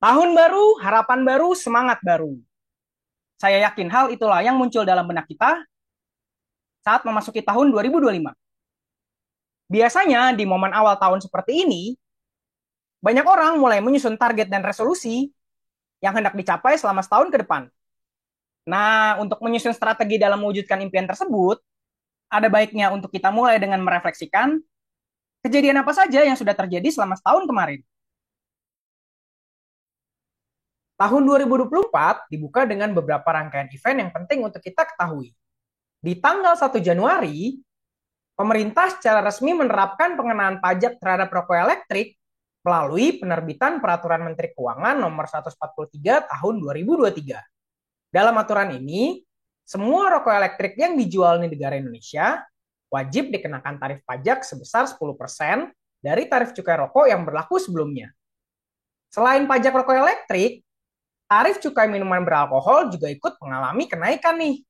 Tahun baru, harapan baru, semangat baru. Saya yakin hal itulah yang muncul dalam benak kita saat memasuki tahun 2025. Biasanya di momen awal tahun seperti ini, banyak orang mulai menyusun target dan resolusi yang hendak dicapai selama setahun ke depan. Nah, untuk menyusun strategi dalam mewujudkan impian tersebut, ada baiknya untuk kita mulai dengan merefleksikan kejadian apa saja yang sudah terjadi selama setahun kemarin. Tahun 2024 dibuka dengan beberapa rangkaian event yang penting untuk kita ketahui. Di tanggal 1 Januari, pemerintah secara resmi menerapkan pengenaan pajak terhadap rokok elektrik melalui penerbitan Peraturan Menteri Keuangan Nomor 143 Tahun 2023. Dalam aturan ini, semua rokok elektrik yang dijual di negara Indonesia wajib dikenakan tarif pajak sebesar 10% dari tarif cukai rokok yang berlaku sebelumnya. Selain pajak rokok elektrik, tarif cukai minuman beralkohol juga ikut mengalami kenaikan nih.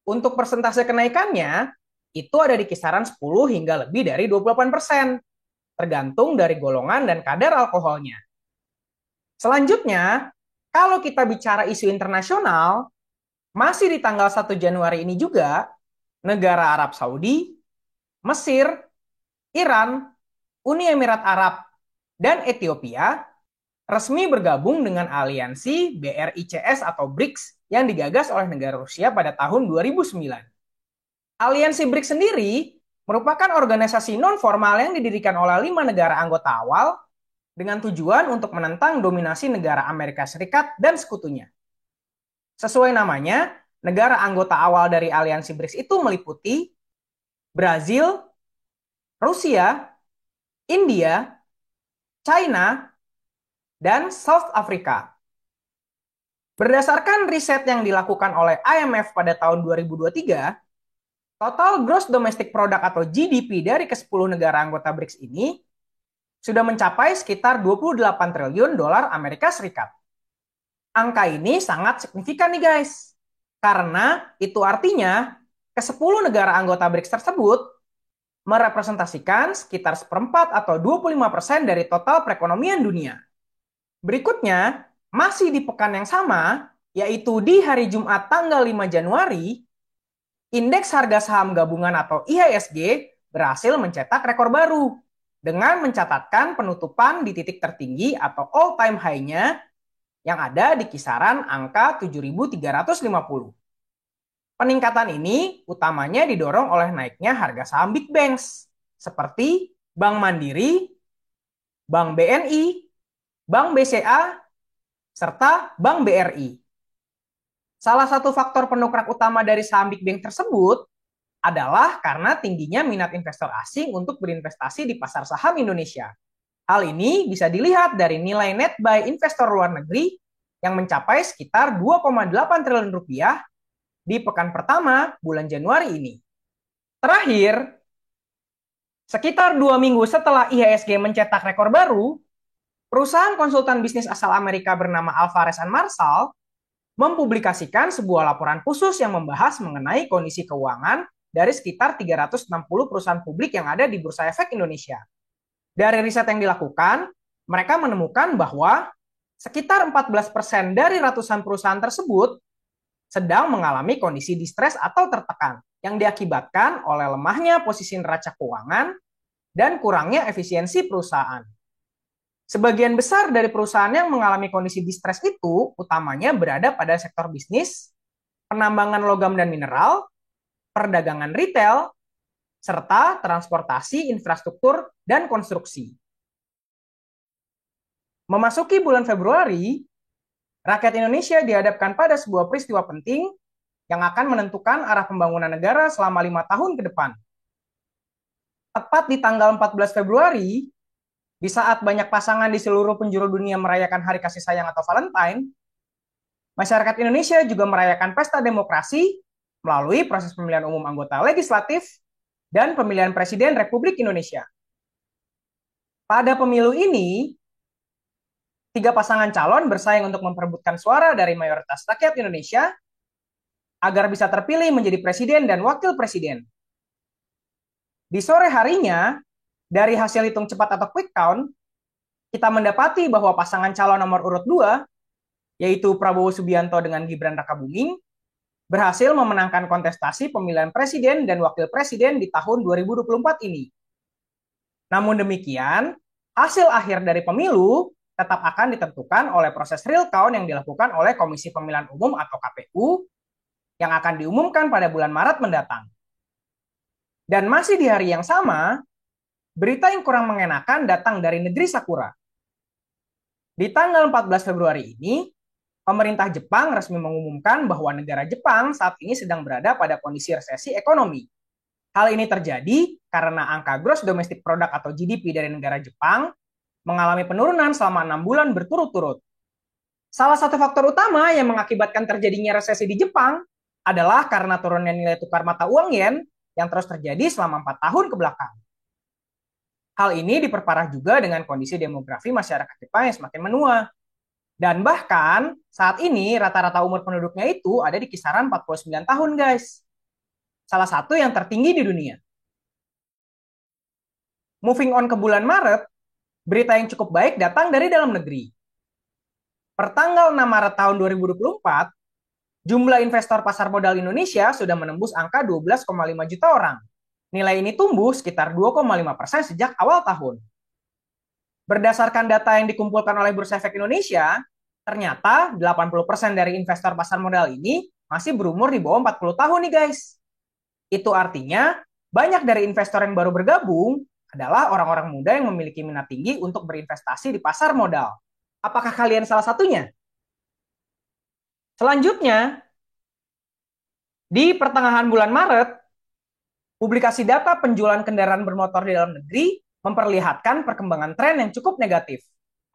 Untuk persentase kenaikannya, itu ada di kisaran 10 hingga lebih dari 28%, tergantung dari golongan dan kadar alkoholnya. Selanjutnya, kalau kita bicara isu internasional, masih di tanggal 1 Januari ini juga, negara Arab Saudi, Mesir, Iran, Uni Emirat Arab, dan Ethiopia resmi bergabung dengan aliansi BRICS atau BRICS yang digagas oleh negara Rusia pada tahun 2009. Aliansi BRICS sendiri merupakan organisasi non-formal yang didirikan oleh 5 negara anggota awal dengan tujuan untuk menentang dominasi negara Amerika Serikat dan sekutunya. Sesuai namanya, negara anggota awal dari aliansi BRICS itu meliputi Brazil, Rusia, India, China, dan South Africa. Berdasarkan riset yang dilakukan oleh IMF pada tahun 2023, total gross domestic product atau GDP dari ke-10 negara anggota BRICS ini sudah mencapai sekitar 28 triliun dolar Amerika Serikat. Angka ini sangat signifikan nih guys, karena itu artinya ke-10 negara anggota BRICS tersebut merepresentasikan sekitar seperempat atau 25% dari total perekonomian dunia. Berikutnya, masih di pekan yang sama, yaitu di hari Jumat tanggal 5 Januari, Indeks Harga Saham Gabungan atau IHSG berhasil mencetak rekor baru dengan mencatatkan penutupan di titik tertinggi atau all-time high-nya yang ada di kisaran angka 7.350. Peningkatan ini utamanya didorong oleh naiknya harga saham Big Banks seperti Bank Mandiri, Bank BNI, Bank BCA, serta Bank BRI. Salah satu faktor pendongkrak utama dari saham Big Bang tersebut adalah karena tingginya minat investor asing untuk berinvestasi di pasar saham Indonesia. Hal ini bisa dilihat dari nilai net buy investor luar negeri yang mencapai sekitar 2,8 triliun rupiah di pekan pertama bulan Januari ini. Terakhir, sekitar 2 minggu setelah IHSG mencetak rekor baru, perusahaan konsultan bisnis asal Amerika bernama Alvarez & Marsal mempublikasikan sebuah laporan khusus yang membahas mengenai kondisi keuangan dari sekitar 360 perusahaan publik yang ada di Bursa Efek Indonesia. Dari riset yang dilakukan, mereka menemukan bahwa sekitar 14% dari ratusan perusahaan tersebut sedang mengalami kondisi distres atau tertekan yang diakibatkan oleh lemahnya posisi neraca keuangan dan kurangnya efisiensi perusahaan. Sebagian besar dari perusahaan yang mengalami kondisi distres itu utamanya berada pada sektor bisnis, penambangan logam dan mineral, perdagangan retail, serta transportasi, infrastruktur, dan konstruksi. Memasuki bulan Februari, rakyat Indonesia dihadapkan pada sebuah peristiwa penting yang akan menentukan arah pembangunan negara selama 5 tahun ke depan. Tepat di tanggal 14 Februari, di saat banyak pasangan di seluruh penjuru dunia merayakan Hari Kasih Sayang atau Valentine, masyarakat Indonesia juga merayakan pesta demokrasi melalui proses pemilihan umum anggota legislatif dan pemilihan presiden Republik Indonesia. Pada pemilu ini, 3 pasangan calon bersaing untuk memperebutkan suara dari mayoritas rakyat Indonesia agar bisa terpilih menjadi presiden dan wakil presiden. Di sore harinya, dari hasil hitung cepat atau quick count, kita mendapati bahwa pasangan calon nomor urut 2, yaitu Prabowo Subianto dengan Gibran Rakabuming, berhasil memenangkan kontestasi pemilihan presiden dan wakil presiden di tahun 2024 ini. Namun demikian, hasil akhir dari pemilu tetap akan ditentukan oleh proses real count yang dilakukan oleh Komisi Pemilihan Umum atau KPU yang akan diumumkan pada bulan Maret mendatang. Dan masih di hari yang sama, berita yang kurang mengenakan datang dari negeri Sakura. Di tanggal 14 Februari ini, pemerintah Jepang resmi mengumumkan bahwa negara Jepang saat ini sedang berada pada kondisi resesi ekonomi. Hal ini terjadi karena angka gross domestic product atau GDP dari negara Jepang mengalami penurunan selama 6 bulan berturut-turut. Salah satu faktor utama yang mengakibatkan terjadinya resesi di Jepang adalah karena turunnya nilai tukar mata uang yen yang terus terjadi selama 4 tahun ke belakang. Hal ini diperparah juga dengan kondisi demografi masyarakat Jepang yang semakin menua. Dan bahkan saat ini rata-rata umur penduduknya itu ada di kisaran 49 tahun, guys. Salah satu yang tertinggi di dunia. Moving on ke bulan Maret, berita yang cukup baik datang dari dalam negeri. Pertanggal 6 Maret tahun 2024, jumlah investor pasar modal Indonesia sudah menembus angka 12,5 juta orang. Nilai ini tumbuh sekitar 2,5% sejak awal tahun. Berdasarkan data yang dikumpulkan oleh Bursa Efek Indonesia, ternyata 80% dari investor pasar modal ini masih berumur di bawah 40 tahun nih, guys. Itu artinya banyak dari investor yang baru bergabung adalah orang-orang muda yang memiliki minat tinggi untuk berinvestasi di pasar modal. Apakah kalian salah satunya? Selanjutnya, di pertengahan bulan Maret, publikasi data penjualan kendaraan bermotor di dalam negeri memperlihatkan perkembangan tren yang cukup negatif.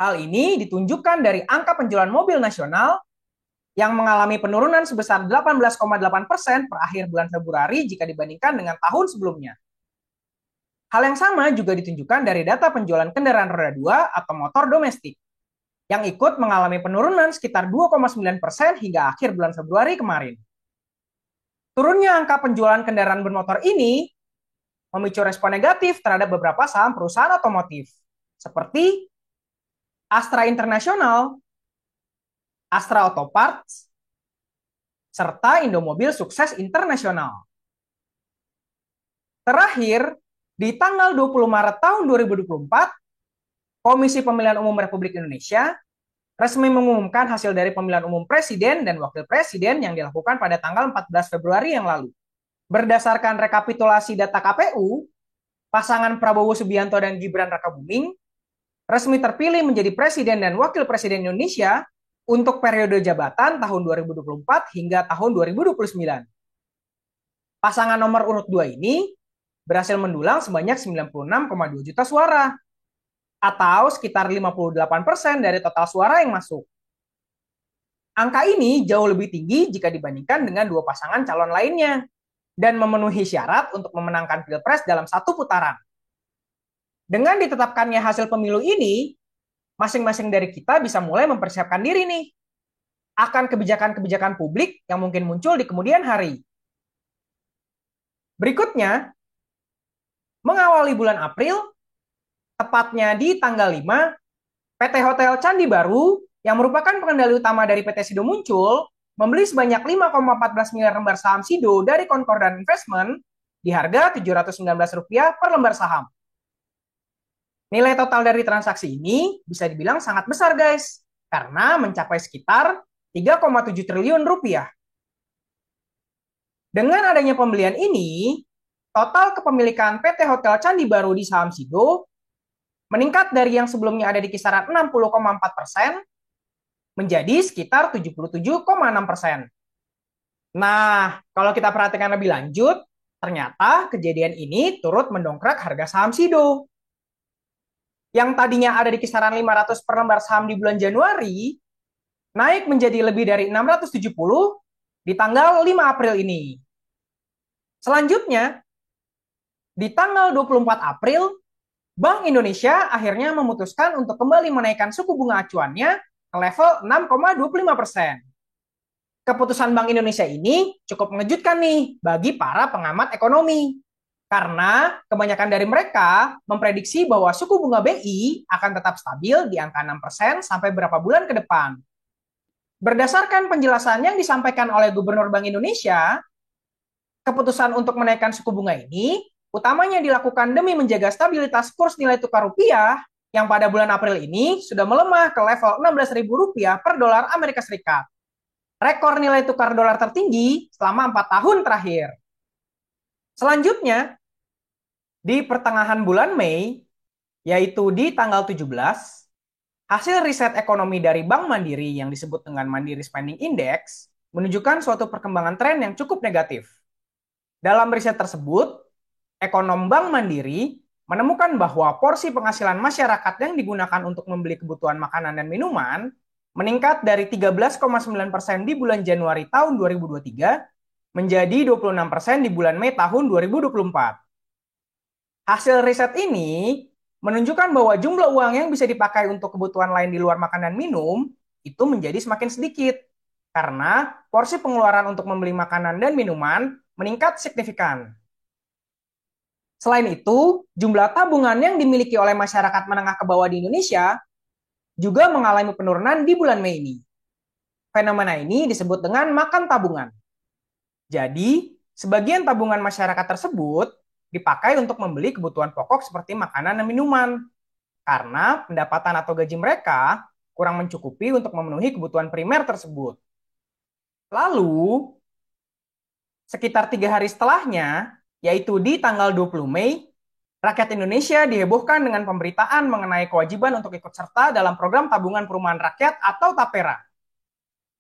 Hal ini ditunjukkan dari angka penjualan mobil nasional yang mengalami penurunan sebesar 18,8% per akhir bulan Februari jika dibandingkan dengan tahun sebelumnya. Hal yang sama juga ditunjukkan dari data penjualan kendaraan roda 2 atau motor domestik, yang ikut mengalami penurunan sekitar 2,9% hingga akhir bulan Februari kemarin. Turunnya angka penjualan kendaraan bermotor ini memicu respon negatif terhadap beberapa saham perusahaan otomotif, seperti Astra International, Astra Auto Parts, serta Indomobil Sukses Internasional. Terakhir, di tanggal 20 Maret tahun 2024, Komisi Pemilihan Umum Republik Indonesia resmi mengumumkan hasil dari pemilihan umum presiden dan wakil presiden yang dilakukan pada tanggal 14 Februari yang lalu. Berdasarkan rekapitulasi data KPU, pasangan Prabowo Subianto dan Gibran Rakabuming resmi terpilih menjadi presiden dan wakil presiden Indonesia untuk periode jabatan tahun 2024 hingga tahun 2029. Pasangan nomor urut 2 ini berhasil mendulang sebanyak 96,2 juta suara, atau sekitar 58% dari total suara yang masuk. Angka ini jauh lebih tinggi jika dibandingkan dengan dua pasangan calon lainnya, dan memenuhi syarat untuk memenangkan Pilpres dalam satu putaran. Dengan ditetapkannya hasil pemilu ini, masing-masing dari kita bisa mulai mempersiapkan diri nih akan kebijakan-kebijakan publik yang mungkin muncul di kemudian hari. Berikutnya, mengawali bulan April, tepatnya di tanggal 5, PT Hotel Candi Baru yang merupakan pengendali utama dari PT Sido muncul, membeli sebanyak 5,14 miliar lembar saham Sido dari Concordan Investment di harga Rp719 per lembar saham. Nilai total dari transaksi ini bisa dibilang sangat besar, guys, karena mencapai sekitar 3,7 triliun rupiah. Dengan adanya pembelian ini, total kepemilikan PT Hotel Candi Baru di saham Sido meningkat dari yang sebelumnya ada di kisaran 60,4% menjadi sekitar 77,6%. Nah, kalau kita perhatikan lebih lanjut, ternyata kejadian ini turut mendongkrak harga saham Sido. Yang tadinya ada di kisaran 500 per lembar saham di bulan Januari, naik menjadi lebih dari 670 di tanggal 5 April ini. Selanjutnya, di tanggal 24 April, Bank Indonesia akhirnya memutuskan untuk kembali menaikkan suku bunga acuannya ke level 6,25%. Keputusan Bank Indonesia ini cukup mengejutkan nih bagi para pengamat ekonomi. Karena kebanyakan dari mereka memprediksi bahwa suku bunga BI akan tetap stabil di angka 6% sampai berapa bulan ke depan. Berdasarkan penjelasan yang disampaikan oleh Gubernur Bank Indonesia, keputusan untuk menaikkan suku bunga ini utamanya dilakukan demi menjaga stabilitas kurs nilai tukar rupiah yang pada bulan April ini sudah melemah ke level Rp16.000 per dolar Amerika Serikat. Rekor nilai tukar dolar tertinggi selama 4 tahun terakhir. Selanjutnya, di pertengahan bulan Mei, yaitu di tanggal 17, hasil riset ekonomi dari Bank Mandiri yang disebut dengan Mandiri Spending Index menunjukkan suatu perkembangan tren yang cukup negatif. Dalam riset tersebut, ekonom Bank Mandiri menemukan bahwa porsi penghasilan masyarakat yang digunakan untuk membeli kebutuhan makanan dan minuman meningkat dari 13,9% di bulan Januari tahun 2023 menjadi 26% di bulan Mei tahun 2024. Hasil riset ini menunjukkan bahwa jumlah uang yang bisa dipakai untuk kebutuhan lain di luar makan dan minum itu menjadi semakin sedikit karena porsi pengeluaran untuk membeli makanan dan minuman meningkat signifikan. Selain itu, jumlah tabungan yang dimiliki oleh masyarakat menengah ke bawah di Indonesia juga mengalami penurunan di bulan Mei ini. Fenomena ini disebut dengan makan tabungan. Jadi, sebagian tabungan masyarakat tersebut dipakai untuk membeli kebutuhan pokok seperti makanan dan minuman, karena pendapatan atau gaji mereka kurang mencukupi untuk memenuhi kebutuhan primer tersebut. Lalu, sekitar 3 hari setelahnya, yaitu di tanggal 20 Mei, rakyat Indonesia dihebohkan dengan pemberitaan mengenai kewajiban untuk ikut serta dalam program tabungan perumahan rakyat atau TAPERA.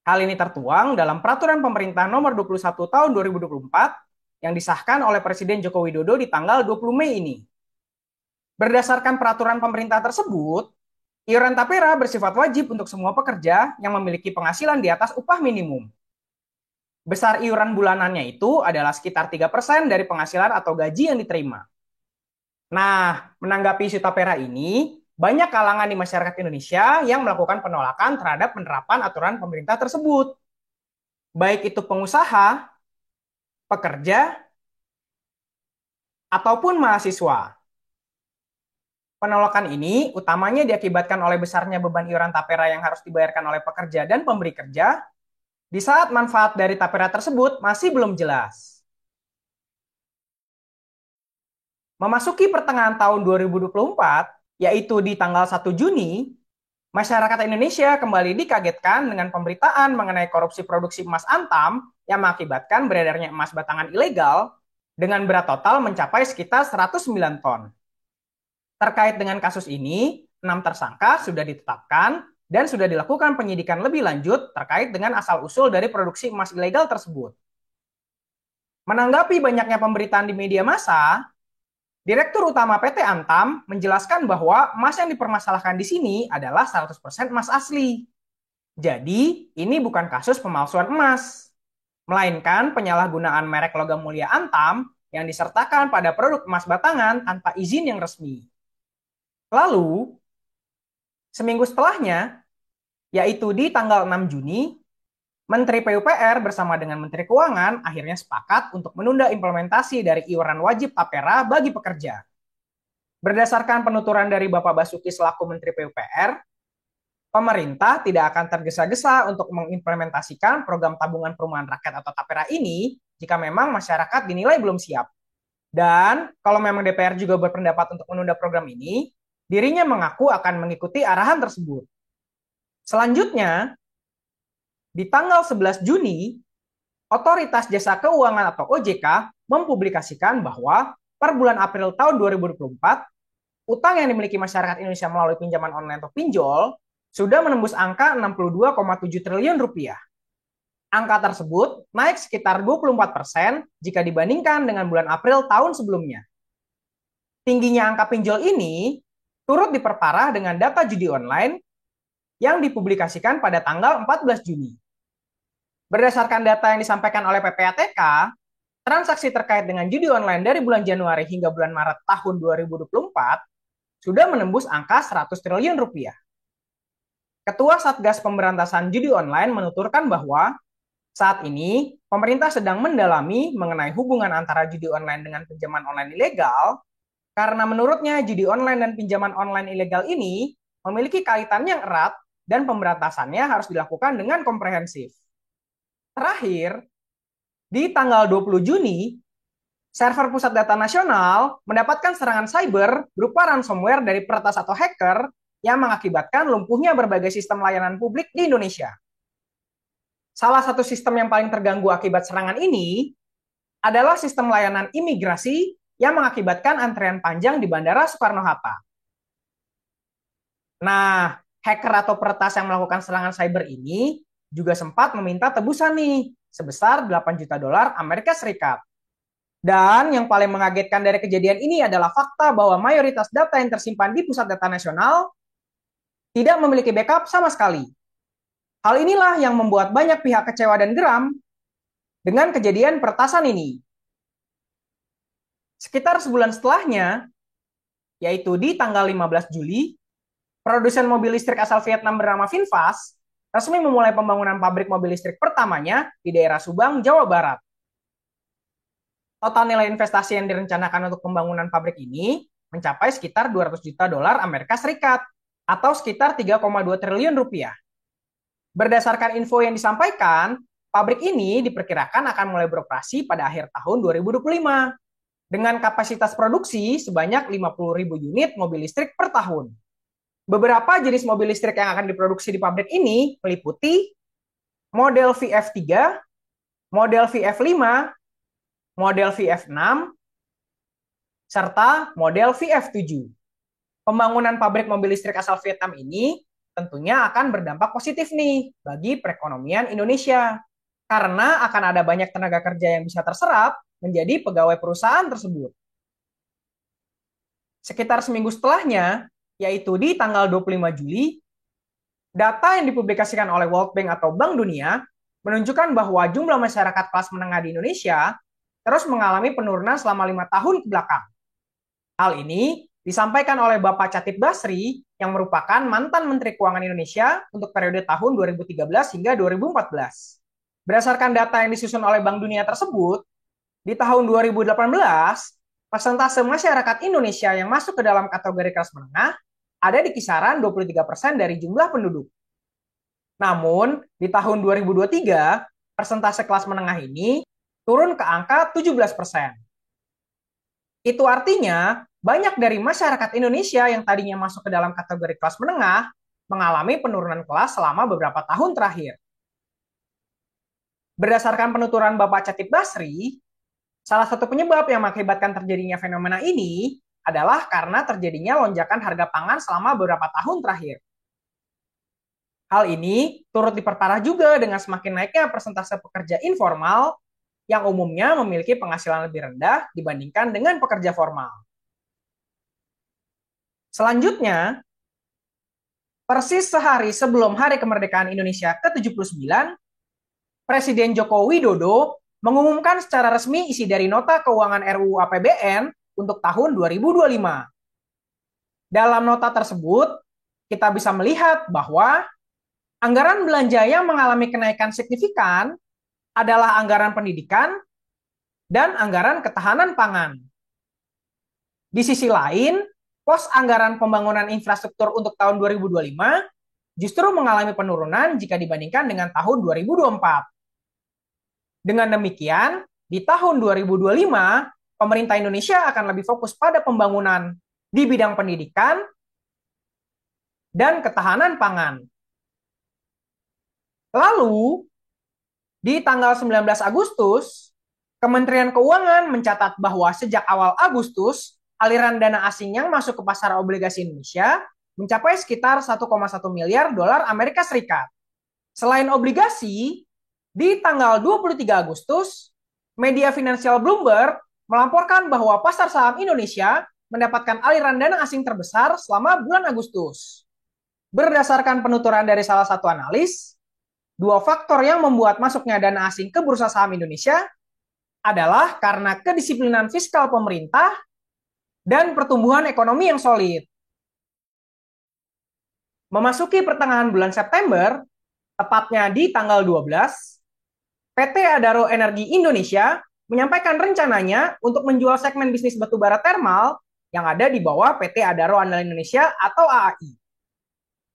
Hal ini tertuang dalam Peraturan Pemerintah Nomor 21 Tahun 2024 yang disahkan oleh Presiden Joko Widodo di tanggal 20 Mei ini. Berdasarkan peraturan pemerintah tersebut, iuran TAPERA bersifat wajib untuk semua pekerja yang memiliki penghasilan di atas upah minimum. Besar iuran bulanannya itu adalah sekitar 3% dari penghasilan atau gaji yang diterima. Nah, menanggapi isu TAPERA ini, banyak kalangan di masyarakat Indonesia yang melakukan penolakan terhadap penerapan aturan pemerintah tersebut. Baik itu pengusaha, pekerja, ataupun mahasiswa. Penolakan ini utamanya diakibatkan oleh besarnya beban iuran TAPERA yang harus dibayarkan oleh pekerja dan pemberi kerja, di saat manfaat dari TAPERA tersebut masih belum jelas. Memasuki pertengahan tahun 2024, yaitu di tanggal 1 Juni, masyarakat Indonesia kembali dikagetkan dengan pemberitaan mengenai korupsi produksi emas Antam yang mengakibatkan beredarnya emas batangan ilegal dengan berat total mencapai sekitar 109 ton. Terkait dengan kasus ini, 6 tersangka sudah ditetapkan dan sudah dilakukan penyidikan lebih lanjut terkait dengan asal-usul dari produksi emas ilegal tersebut. Menanggapi banyaknya pemberitaan di media massa, Direktur Utama PT Antam menjelaskan bahwa emas yang dipermasalahkan di sini adalah 100% emas asli. Jadi, ini bukan kasus pemalsuan emas, melainkan penyalahgunaan merek logam mulia Antam yang disertakan pada produk emas batangan tanpa izin yang resmi. Lalu, seminggu setelahnya, yaitu di tanggal 6 Juni, Menteri PUPR bersama dengan Menteri Keuangan akhirnya sepakat untuk menunda implementasi dari iuran wajib TAPERA bagi pekerja. Berdasarkan penuturan dari Bapak Basuki selaku Menteri PUPR, pemerintah tidak akan tergesa-gesa untuk mengimplementasikan program tabungan perumahan rakyat atau TAPERA ini jika memang masyarakat dinilai belum siap. Dan kalau memang DPR juga berpendapat untuk menunda program ini, dirinya mengaku akan mengikuti arahan tersebut. Selanjutnya, di tanggal 11 Juni, Otoritas Jasa Keuangan atau OJK mempublikasikan bahwa per bulan April tahun 2024, utang yang dimiliki masyarakat Indonesia melalui pinjaman online atau pinjol sudah menembus angka 62,7 triliun rupiah. Angka tersebut naik sekitar 24% jika dibandingkan dengan bulan April tahun sebelumnya. Tingginya angka pinjol ini turut diperparah dengan data judi online yang dipublikasikan pada tanggal 14 Juni. Berdasarkan data yang disampaikan oleh PPATK, transaksi terkait dengan judi online dari bulan Januari hingga bulan Maret tahun 2024 sudah menembus angka 100 triliun rupiah. Ketua Satgas Pemberantasan Judi Online menuturkan bahwa Saat ini, pemerintah sedang mendalami mengenai hubungan antara judi online dengan pinjaman online ilegal, karena menurutnya judi online dan pinjaman online ilegal ini memiliki kaitan yang erat dan pemberantasannya harus dilakukan dengan komprehensif. Terakhir, di tanggal 20 Juni, server pusat data nasional mendapatkan serangan cyber berupa ransomware dari peretas atau hacker yang mengakibatkan lumpuhnya berbagai sistem layanan publik di Indonesia. Salah satu sistem yang paling terganggu akibat serangan ini adalah sistem layanan imigrasi yang mengakibatkan antrean panjang di Bandara Soekarno-Hatta. Nah, hacker atau peretas yang melakukan serangan cyber ini juga sempat meminta tebusan nih sebesar 8 juta dolar Amerika Serikat. Dan yang paling mengagetkan dari kejadian ini adalah fakta bahwa mayoritas data yang tersimpan di pusat data nasional tidak memiliki backup sama sekali. Hal inilah yang membuat banyak pihak kecewa dan geram dengan kejadian peretasan ini. Sekitar sebulan setelahnya, yaitu di tanggal 15 Juli, produsen mobil listrik asal Vietnam bernama VinFast resmi memulai pembangunan pabrik mobil listrik pertamanya di daerah Subang, Jawa Barat. Total nilai investasi yang direncanakan untuk pembangunan pabrik ini mencapai sekitar 200 juta dolar Amerika Serikat atau sekitar 3,2 triliun rupiah. Berdasarkan info yang disampaikan, pabrik ini diperkirakan akan mulai beroperasi pada akhir tahun 2025 dengan kapasitas produksi sebanyak 50.000 unit mobil listrik per tahun. Beberapa jenis mobil listrik yang akan diproduksi di pabrik ini meliputi model VF3, model VF5, model VF6, serta model VF7. Pembangunan pabrik mobil listrik asal Vietnam ini tentunya akan berdampak positif nih bagi perekonomian Indonesia. Karena akan ada banyak tenaga kerja yang bisa terserap menjadi pegawai perusahaan tersebut. Sekitar seminggu setelahnya, yaitu di tanggal 25 Juli, data yang dipublikasikan oleh World Bank atau Bank Dunia menunjukkan bahwa jumlah masyarakat kelas menengah di Indonesia terus mengalami penurunan selama 5 tahun ke belakang. Hal ini disampaikan oleh Bapak Chatib Basri yang merupakan mantan Menteri Keuangan Indonesia untuk periode tahun 2013 hingga 2014. Berdasarkan data yang disusun oleh Bank Dunia tersebut, di tahun 2018, persentase masyarakat Indonesia yang masuk ke dalam kategori kelas menengah ada di kisaran 23% dari jumlah penduduk. Namun, di tahun 2023, persentase kelas menengah ini turun ke angka 17%. Itu artinya, banyak dari masyarakat Indonesia yang tadinya masuk ke dalam kategori kelas menengah mengalami penurunan kelas selama beberapa tahun terakhir. Berdasarkan penuturan Bapak Chatib Basri, salah satu penyebab yang mengakibatkan terjadinya fenomena ini adalah karena terjadinya lonjakan harga pangan selama beberapa tahun terakhir. Hal ini turut diperparah juga dengan semakin naiknya persentase pekerja informal yang umumnya memiliki penghasilan lebih rendah dibandingkan dengan pekerja formal. Selanjutnya, persis sehari sebelum Hari Kemerdekaan Indonesia ke-79, Presiden Joko Widodo mengumumkan secara resmi isi dari Nota Keuangan RUU APBN untuk tahun 2025. Dalam nota tersebut, kita bisa melihat bahwa anggaran belanja yang mengalami kenaikan signifikan adalah anggaran pendidikan dan anggaran ketahanan pangan. Di sisi lain, pos anggaran pembangunan infrastruktur untuk tahun 2025 justru mengalami penurunan jika dibandingkan dengan tahun 2024. Dengan demikian, di tahun 2025, pemerintah Indonesia akan lebih fokus pada pembangunan di bidang pendidikan dan ketahanan pangan. Lalu, di tanggal 19 Agustus, Kementerian Keuangan mencatat bahwa sejak awal Agustus, aliran dana asing yang masuk ke pasar obligasi Indonesia mencapai sekitar 1,1 miliar dolar Amerika Serikat. Selain obligasi, di tanggal 23 Agustus, media finansial Bloomberg melaporkan bahwa pasar saham Indonesia mendapatkan aliran dana asing terbesar selama bulan Agustus. Berdasarkan penuturan dari salah satu analis, dua faktor yang membuat masuknya dana asing ke bursa saham Indonesia adalah karena kedisiplinan fiskal pemerintah dan pertumbuhan ekonomi yang solid. Memasuki pertengahan bulan September, tepatnya di tanggal 12, PT Adaro Energi Indonesia menyampaikan rencananya untuk menjual segmen bisnis batubara termal yang ada di bawah PT Adaro Andalan Indonesia atau AAI.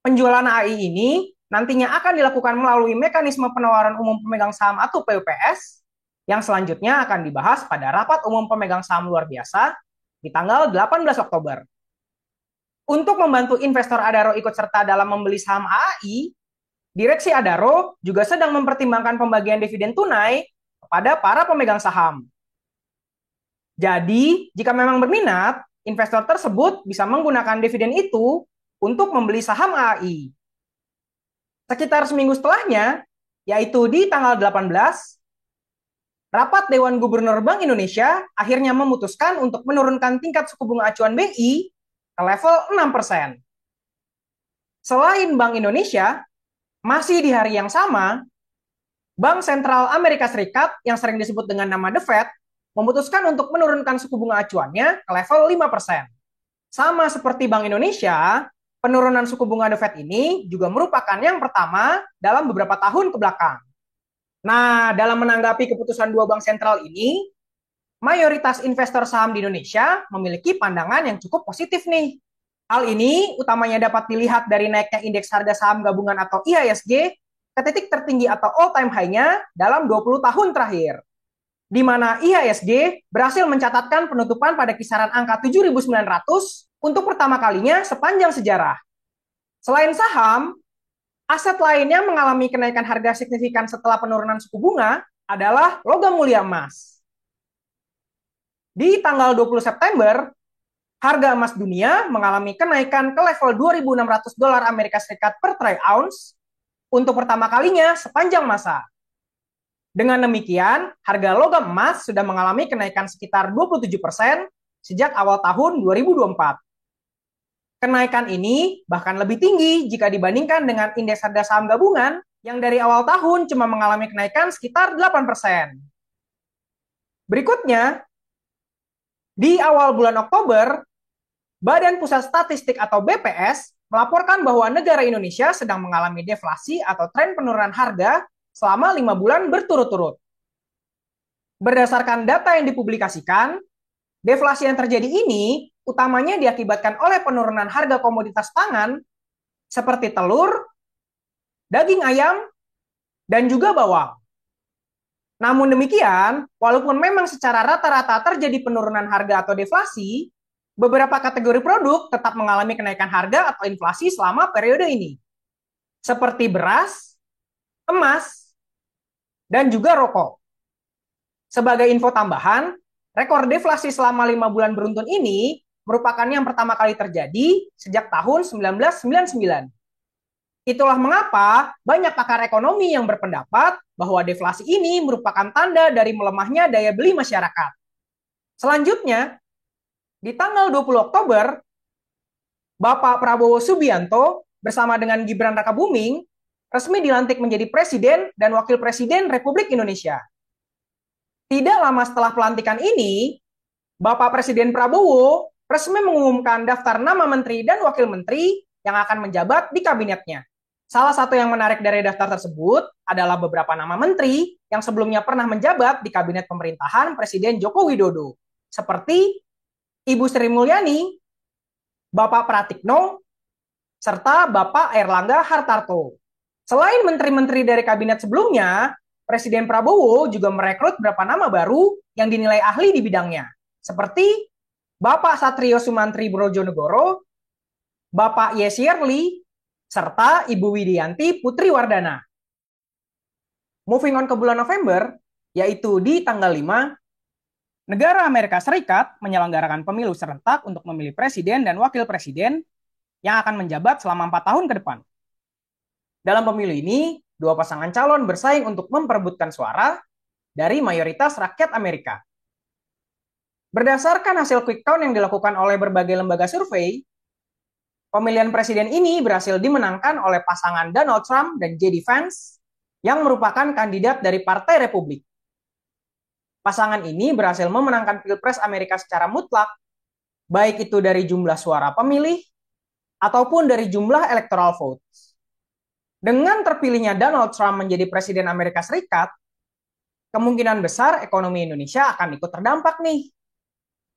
Penjualan AAI ini nantinya akan dilakukan melalui mekanisme penawaran umum pemegang saham atau PUPS yang selanjutnya akan dibahas pada rapat umum pemegang saham luar biasa di tanggal 18 Oktober. Untuk membantu investor Adaro ikut serta dalam membeli saham AAI, Direksi Adaro juga sedang mempertimbangkan pembagian dividen tunai kepada para pemegang saham. Jadi, jika memang berminat, investor tersebut bisa menggunakan dividen itu untuk membeli saham AAI. Sekitar seminggu setelahnya, yaitu di tanggal 18, rapat Dewan Gubernur Bank Indonesia akhirnya memutuskan untuk menurunkan tingkat suku bunga acuan BI ke level 6%. Selain Bank Indonesia, masih di hari yang sama, Bank Sentral Amerika Serikat yang sering disebut dengan nama The Fed memutuskan untuk menurunkan suku bunga acuannya ke level 5%. Sama seperti Bank Indonesia, penurunan suku bunga The Fed ini juga merupakan yang pertama dalam beberapa tahun ke belakang. Nah, dalam menanggapi keputusan dua bank sentral ini, mayoritas investor saham di Indonesia memiliki pandangan yang cukup positif nih. Hal ini utamanya dapat dilihat dari naiknya indeks harga saham gabungan atau IHSG ke titik tertinggi atau all-time high-nya dalam 20 tahun terakhir, di mana IHSG berhasil mencatatkan penutupan pada kisaran angka 7.900 untuk pertama kalinya sepanjang sejarah. Selain saham, aset lainnya mengalami kenaikan harga signifikan setelah penurunan suku bunga adalah logam mulia emas. Di tanggal 20 September, harga emas dunia mengalami kenaikan ke level 2.600 dolar Amerika Serikat per troy ounce untuk pertama kalinya sepanjang masa. Dengan demikian, harga logam emas sudah mengalami kenaikan sekitar 27% sejak awal tahun 2024. Kenaikan ini bahkan lebih tinggi jika dibandingkan dengan indeks harga saham gabungan yang dari awal tahun cuma mengalami kenaikan sekitar 8%. Berikutnya, di awal bulan Oktober, Badan Pusat Statistik atau BPS melaporkan bahwa negara Indonesia sedang mengalami deflasi atau tren penurunan harga selama 5 bulan berturut-turut. Berdasarkan data yang dipublikasikan, deflasi yang terjadi ini utamanya diakibatkan oleh penurunan harga komoditas pangan seperti telur, daging ayam, dan juga bawang. Namun demikian, walaupun memang secara rata-rata terjadi penurunan harga atau deflasi, beberapa kategori produk tetap mengalami kenaikan harga atau inflasi selama periode ini, seperti beras, emas, dan juga rokok. Sebagai info tambahan, rekor deflasi selama 5 bulan beruntun ini merupakan yang pertama kali terjadi sejak tahun 1999. Itulah mengapa banyak pakar ekonomi yang berpendapat bahwa deflasi ini merupakan tanda dari melemahnya daya beli masyarakat. Selanjutnya, di tanggal 20 Oktober, Bapak Prabowo Subianto bersama dengan Gibran Rakabuming resmi dilantik menjadi Presiden dan Wakil Presiden Republik Indonesia. Tidak lama setelah pelantikan ini, Bapak Presiden Prabowo resmi mengumumkan daftar nama menteri dan wakil menteri yang akan menjabat di kabinetnya. Salah satu yang menarik dari daftar tersebut adalah beberapa nama menteri yang sebelumnya pernah menjabat di kabinet pemerintahan Presiden Joko Widodo, seperti Ibu Sri Mulyani, Bapak Pratikno, serta Bapak Airlangga Hartarto. Selain menteri-menteri dari kabinet sebelumnya, Presiden Prabowo juga merekrut beberapa nama baru yang dinilai ahli di bidangnya, seperti Bapak Satrio Sumantri Brojonegoro, Bapak Yesierli, serta Ibu Widianti Putri Wardana. Moving on ke bulan November, yaitu di tanggal 5, negara Amerika Serikat menyelenggarakan pemilu serentak untuk memilih presiden dan wakil presiden yang akan menjabat selama 4 tahun ke depan. Dalam pemilu ini, dua pasangan calon bersaing untuk memperebutkan suara dari mayoritas rakyat Amerika. Berdasarkan hasil quick count yang dilakukan oleh berbagai lembaga survei, pemilihan presiden ini berhasil dimenangkan oleh pasangan Donald Trump dan J.D. Vance yang merupakan kandidat dari Partai Republik. Pasangan ini berhasil memenangkan Pilpres Amerika secara mutlak, baik itu dari jumlah suara pemilih ataupun dari jumlah electoral votes. Dengan terpilihnya Donald Trump menjadi Presiden Amerika Serikat, kemungkinan besar ekonomi Indonesia akan ikut terdampak nih,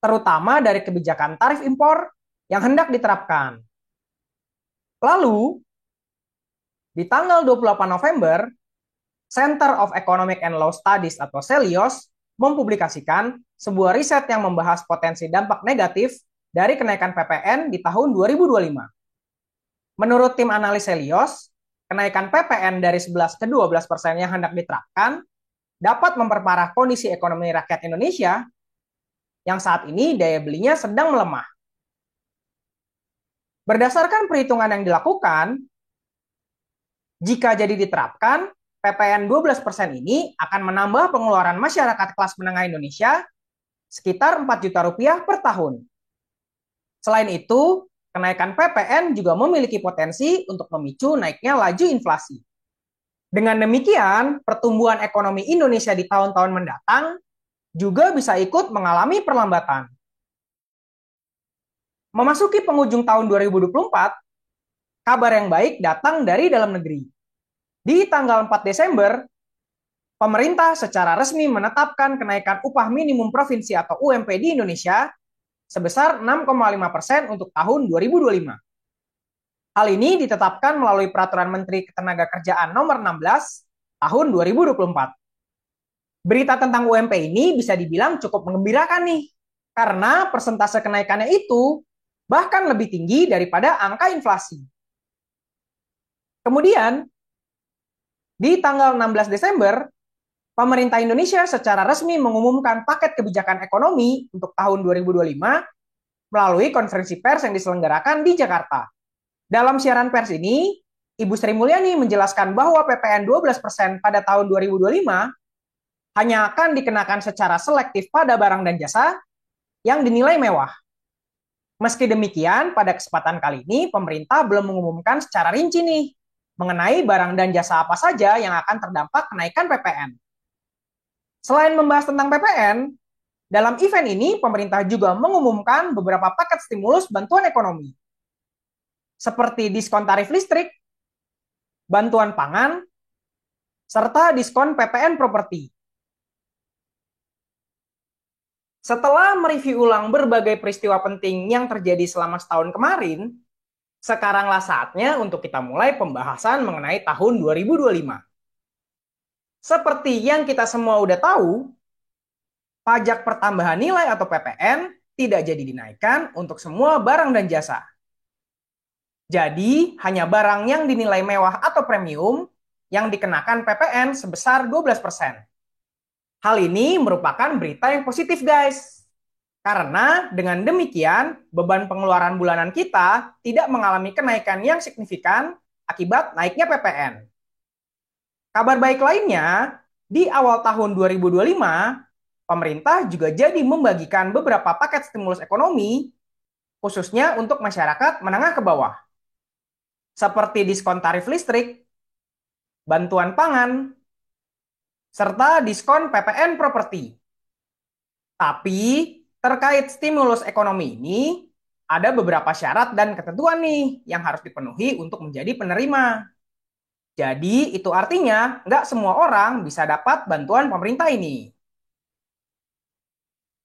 terutama dari kebijakan tarif impor yang hendak diterapkan. Lalu, di tanggal 28 November, Center of Economic and Law Studies atau CELIOS mempublikasikan sebuah riset yang membahas potensi dampak negatif dari kenaikan PPN di tahun 2025. Menurut tim analis CELIOS, kenaikan PPN dari 11 ke 12% yang hendak diterapkan dapat memperparah kondisi ekonomi rakyat Indonesia yang saat ini daya belinya sedang melemah. Berdasarkan perhitungan yang dilakukan, jika jadi diterapkan, PPN 12% ini akan menambah pengeluaran masyarakat kelas menengah Indonesia sekitar 4 juta rupiah per tahun. Selain itu, kenaikan PPN juga memiliki potensi untuk memicu naiknya laju inflasi. Dengan demikian, pertumbuhan ekonomi Indonesia di tahun-tahun mendatang juga bisa ikut mengalami perlambatan. Memasuki penghujung tahun 2024, kabar yang baik datang dari dalam negeri. Di tanggal 4 Desember, pemerintah secara resmi menetapkan kenaikan upah minimum provinsi atau UMP di Indonesia sebesar 6,5% untuk tahun 2025. Hal ini ditetapkan melalui Peraturan Menteri Ketenagakerjaan Nomor 16 Tahun 2024. Berita tentang UMP ini bisa dibilang cukup menggembirakan nih, karena persentase kenaikannya itu bahkan lebih tinggi daripada angka inflasi. Kemudian, di tanggal 16 Desember, pemerintah Indonesia secara resmi mengumumkan paket kebijakan ekonomi untuk tahun 2025 melalui konferensi pers yang diselenggarakan di Jakarta. Dalam siaran pers ini, Ibu Sri Mulyani menjelaskan bahwa PPN 12% pada tahun 2025 hanya akan dikenakan secara selektif pada barang dan jasa yang dinilai mewah. Meski demikian, pada kesempatan kali ini pemerintah belum mengumumkan secara rinci nih mengenai barang dan jasa apa saja yang akan terdampak kenaikan PPN. Selain membahas tentang PPN, dalam event ini pemerintah juga mengumumkan beberapa paket stimulus bantuan ekonomi, seperti diskon tarif listrik, bantuan pangan, serta diskon PPN properti. Setelah mereview ulang berbagai peristiwa penting yang terjadi selama setahun kemarin, sekaranglah saatnya untuk kita mulai pembahasan mengenai tahun 2025. Seperti yang kita semua udah tahu, pajak pertambahan nilai atau PPN tidak jadi dinaikkan untuk semua barang dan jasa. Jadi, hanya barang yang dinilai mewah atau premium yang dikenakan PPN sebesar 12%. Hal ini merupakan berita yang positif, guys. Karena dengan demikian, beban pengeluaran bulanan kita tidak mengalami kenaikan yang signifikan akibat naiknya PPN. Kabar baik lainnya, di awal tahun 2025, pemerintah juga jadi membagikan beberapa paket stimulus ekonomi, khususnya untuk masyarakat menengah ke bawah. Seperti diskon tarif listrik, bantuan pangan, serta diskon PPN properti. Tapi, terkait stimulus ekonomi ini, ada beberapa syarat dan ketentuan nih yang harus dipenuhi untuk menjadi penerima. Jadi, itu artinya nggak semua orang bisa dapat bantuan pemerintah ini.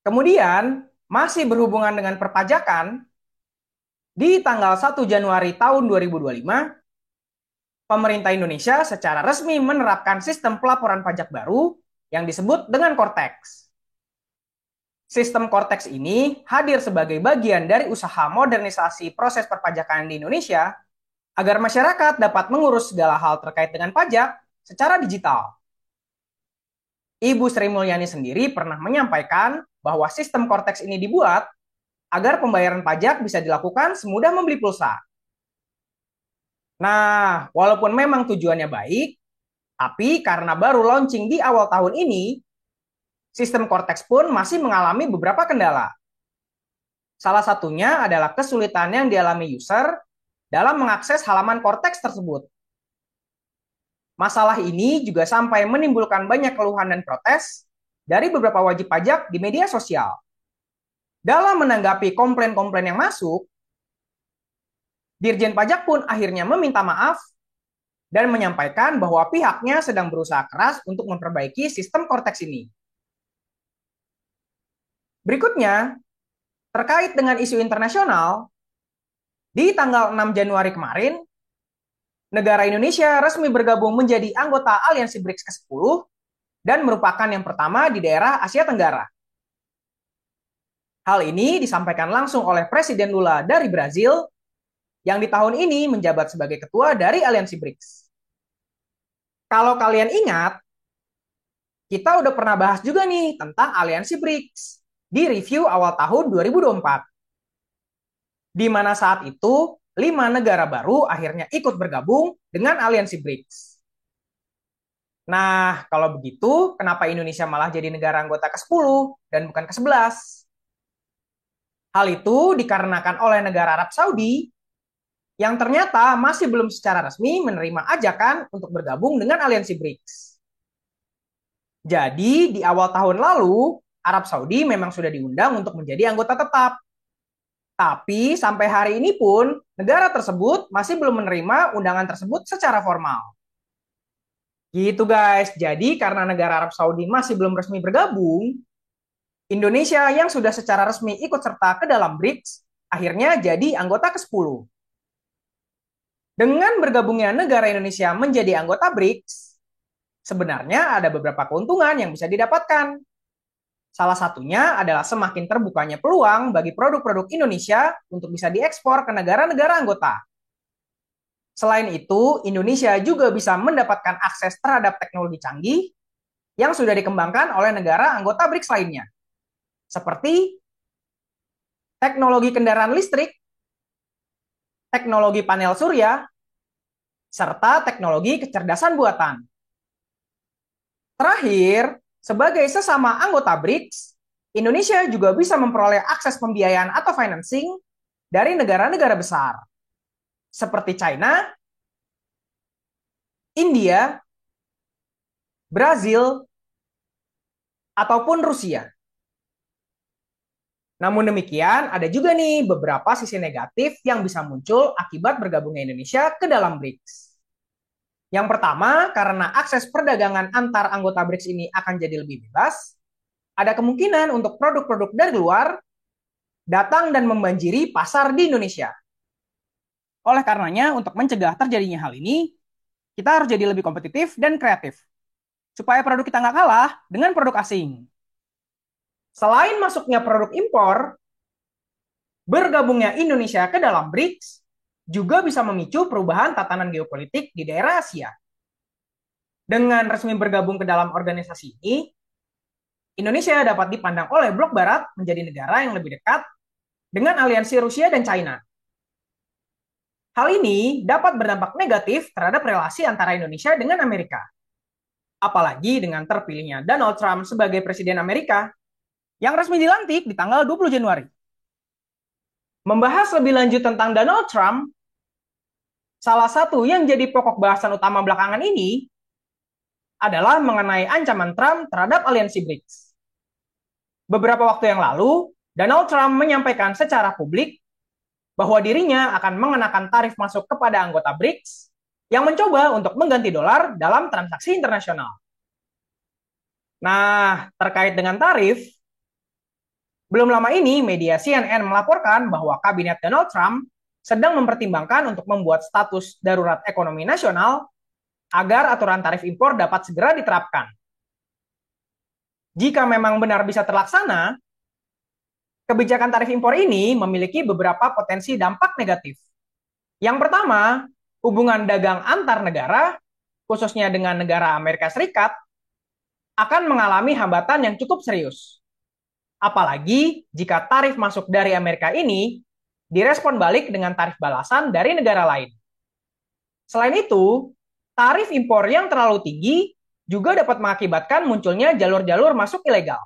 Kemudian, masih berhubungan dengan perpajakan, di tanggal 1 Januari tahun 2025, pemerintah Indonesia secara resmi menerapkan sistem pelaporan pajak baru yang disebut dengan Cortex. Sistem Cortex ini hadir sebagai bagian dari usaha modernisasi proses perpajakan di Indonesia agar masyarakat dapat mengurus segala hal terkait dengan pajak secara digital. Ibu Sri Mulyani sendiri pernah menyampaikan bahwa sistem Cortex ini dibuat agar pembayaran pajak bisa dilakukan semudah membeli pulsa. Nah, walaupun memang tujuannya baik, tapi karena baru launching di awal tahun ini, sistem Cortex pun masih mengalami beberapa kendala. Salah satunya adalah kesulitan yang dialami user dalam mengakses halaman Cortex tersebut. Masalah ini juga sampai menimbulkan banyak keluhan dan protes dari beberapa wajib pajak di media sosial. Dalam menanggapi komplain-komplain yang masuk, Dirjen Pajak pun akhirnya meminta maaf dan menyampaikan bahwa pihaknya sedang berusaha keras untuk memperbaiki sistem Cortex ini. Berikutnya, terkait dengan isu internasional, di tanggal 6 Januari kemarin, negara Indonesia resmi bergabung menjadi anggota Aliansi BRICS ke-10 dan merupakan yang pertama di daerah Asia Tenggara. Hal ini disampaikan langsung oleh Presiden Lula dari Brazil yang di tahun ini menjabat sebagai ketua dari Aliansi BRICS. Kalau kalian ingat, kita udah pernah bahas juga nih tentang Aliansi BRICS di review awal tahun 2024. Di mana saat itu 5 negara baru akhirnya ikut bergabung dengan Aliansi BRICS. Nah, kalau begitu, kenapa Indonesia malah jadi negara anggota ke-10 dan bukan ke-11? Hal itu dikarenakan oleh negara Arab Saudi yang ternyata masih belum secara resmi menerima ajakan untuk bergabung dengan Aliansi BRICS. Jadi, di awal tahun lalu, Arab Saudi memang sudah diundang untuk menjadi anggota tetap. Tapi sampai hari ini pun negara tersebut masih belum menerima undangan tersebut secara formal. Gitu guys, jadi karena negara Arab Saudi masih belum resmi bergabung, Indonesia yang sudah secara resmi ikut serta ke dalam BRICS, akhirnya jadi anggota ke-10. Dengan bergabungnya negara Indonesia menjadi anggota BRICS, sebenarnya ada beberapa keuntungan yang bisa didapatkan. Salah satunya adalah semakin terbukanya peluang bagi produk-produk Indonesia untuk bisa diekspor ke negara-negara anggota. Selain itu, Indonesia juga bisa mendapatkan akses terhadap teknologi canggih yang sudah dikembangkan oleh negara anggota BRICS lainnya, seperti teknologi kendaraan listrik, teknologi panel surya, serta teknologi kecerdasan buatan. Terakhir, sebagai sesama anggota BRICS, Indonesia juga bisa memperoleh akses pembiayaan atau financing dari negara-negara besar, seperti China, India, Brazil, ataupun Rusia. Namun demikian, ada juga nih beberapa sisi negatif yang bisa muncul akibat bergabungnya Indonesia ke dalam BRICS. Yang pertama, karena akses perdagangan antar anggota BRICS ini akan jadi lebih bebas, ada kemungkinan untuk produk-produk dari luar datang dan membanjiri pasar di Indonesia. Oleh karenanya, untuk mencegah terjadinya hal ini, kita harus jadi lebih kompetitif dan kreatif, supaya produk kita nggak kalah dengan produk asing. Selain masuknya produk impor, bergabungnya Indonesia ke dalam BRICS juga bisa memicu perubahan tatanan geopolitik di daerah Asia. Dengan resmi bergabung ke dalam organisasi ini, Indonesia dapat dipandang oleh blok barat menjadi negara yang lebih dekat dengan aliansi Rusia dan China. Hal ini dapat berdampak negatif terhadap relasi antara Indonesia dengan Amerika. Apalagi dengan terpilihnya Donald Trump sebagai Presiden Amerika yang resmi dilantik di tanggal 20 Januari. Membahas lebih lanjut tentang Donald Trump, salah satu yang jadi pokok bahasan utama belakangan ini adalah mengenai ancaman Trump terhadap aliansi BRICS. Beberapa waktu yang lalu, Donald Trump menyampaikan secara publik bahwa dirinya akan mengenakan tarif masuk kepada anggota BRICS yang mencoba untuk mengganti dolar dalam transaksi internasional. Nah, terkait dengan tarif, belum lama ini media CNN melaporkan bahwa kabinet Donald Trump sedang mempertimbangkan untuk membuat status darurat ekonomi nasional agar aturan tarif impor dapat segera diterapkan. Jika memang benar bisa terlaksana, kebijakan tarif impor ini memiliki beberapa potensi dampak negatif. Yang pertama, hubungan dagang antar negara, khususnya dengan negara Amerika Serikat, akan mengalami hambatan yang cukup serius. Apalagi jika tarif masuk dari Amerika ini direspon balik dengan tarif balasan dari negara lain. Selain itu, tarif impor yang terlalu tinggi juga dapat mengakibatkan munculnya jalur-jalur masuk ilegal.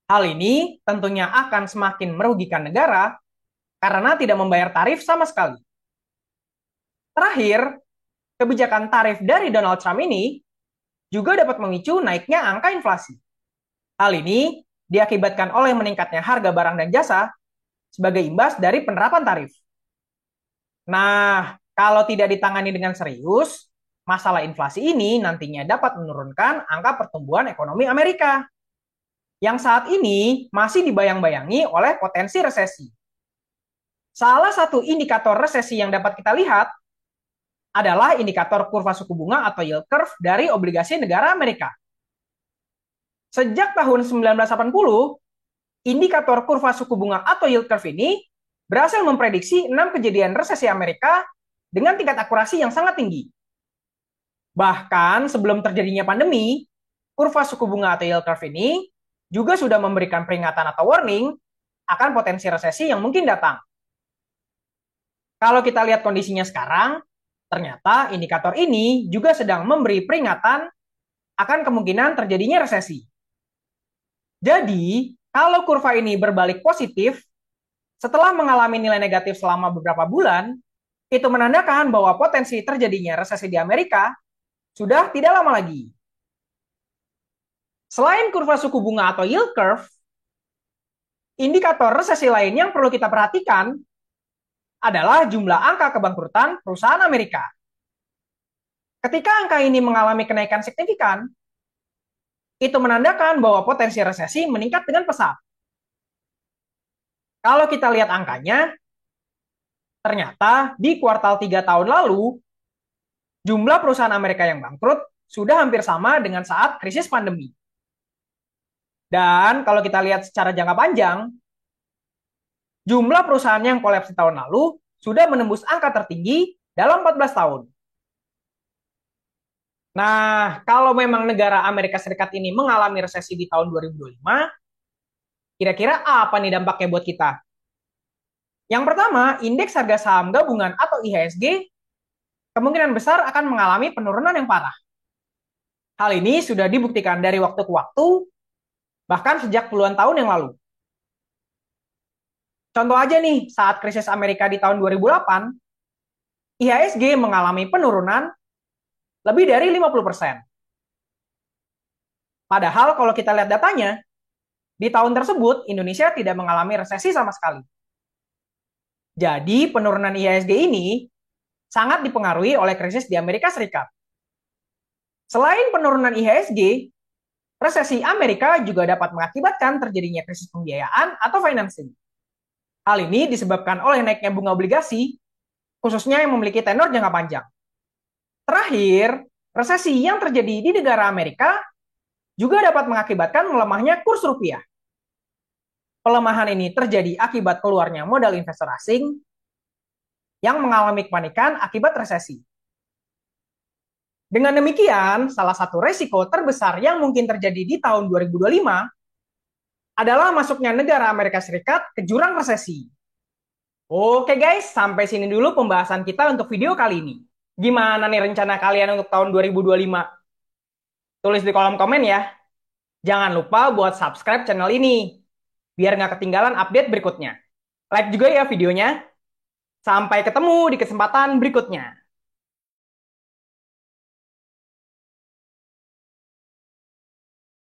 Hal ini tentunya akan semakin merugikan negara karena tidak membayar tarif sama sekali. Terakhir, kebijakan tarif dari Donald Trump ini juga dapat memicu naiknya angka inflasi. Hal ini diakibatkan oleh meningkatnya harga barang dan jasa sebagai imbas dari penerapan tarif. Nah, kalau tidak ditangani dengan serius, Masalah inflasi ini nantinya dapat menurunkan angka pertumbuhan ekonomi Amerika, yang saat ini masih dibayang-bayangi oleh potensi resesi. Salah satu indikator resesi yang dapat kita lihat adalah indikator kurva suku bunga atau yield curve dari obligasi negara Amerika. Sejak tahun 1980, indikator kurva suku bunga atau yield curve ini berhasil memprediksi 6 kejadian resesi Amerika dengan tingkat akurasi yang sangat tinggi. Bahkan sebelum terjadinya pandemi, kurva suku bunga atau yield curve ini juga sudah memberikan peringatan atau warning akan potensi resesi yang mungkin datang. Kalau kita lihat kondisinya sekarang, ternyata indikator ini juga sedang memberi peringatan akan kemungkinan terjadinya resesi. Jadi, kalau kurva ini berbalik positif, setelah mengalami nilai negatif selama beberapa bulan, itu menandakan bahwa potensi terjadinya resesi di Amerika sudah tidak lama lagi. Selain kurva suku bunga atau yield curve, indikator resesi lain yang perlu kita perhatikan adalah jumlah angka kebangkrutan perusahaan Amerika. Ketika angka ini mengalami kenaikan signifikan, itu menandakan bahwa potensi resesi meningkat dengan pesat. Kalau kita lihat angkanya, ternyata di kuartal 3 tahun lalu, jumlah perusahaan Amerika yang bangkrut sudah hampir sama dengan saat krisis pandemi. Dan kalau kita lihat secara jangka panjang, jumlah perusahaan yang kolaps di tahun lalu sudah menembus angka tertinggi dalam 14 tahun. Nah, kalau memang negara Amerika Serikat ini mengalami resesi di tahun 2025, kira-kira apa nih dampaknya buat kita? Yang pertama, indeks harga saham gabungan atau IHSG kemungkinan besar akan mengalami penurunan yang parah. Hal ini sudah dibuktikan dari waktu ke waktu, bahkan sejak puluhan tahun yang lalu. Contoh aja nih, saat krisis Amerika di tahun 2008, IHSG mengalami penurunan lebih dari 50%. Padahal kalau kita lihat datanya, di tahun tersebut Indonesia tidak mengalami resesi sama sekali. Jadi penurunan IHSG ini sangat dipengaruhi oleh krisis di Amerika Serikat. Selain penurunan IHSG, resesi Amerika juga dapat mengakibatkan terjadinya krisis pembiayaan atau financing. Hal ini disebabkan oleh naiknya bunga obligasi, khususnya yang memiliki tenor jangka panjang. Terakhir, resesi yang terjadi di negara Amerika juga dapat mengakibatkan melemahnya kurs rupiah. Pelemahan ini terjadi akibat keluarnya modal investor asing yang mengalami kepanikan akibat resesi. Dengan demikian, salah satu resiko terbesar yang mungkin terjadi di tahun 2025 adalah masuknya negara Amerika Serikat ke jurang resesi. Oke guys, sampai sini dulu pembahasan kita untuk video kali ini. Gimana nih rencana kalian untuk tahun 2025? Tulis di kolom komen ya. Jangan lupa buat subscribe channel ini, biar nggak ketinggalan update berikutnya. Like juga ya videonya. Sampai ketemu di kesempatan berikutnya.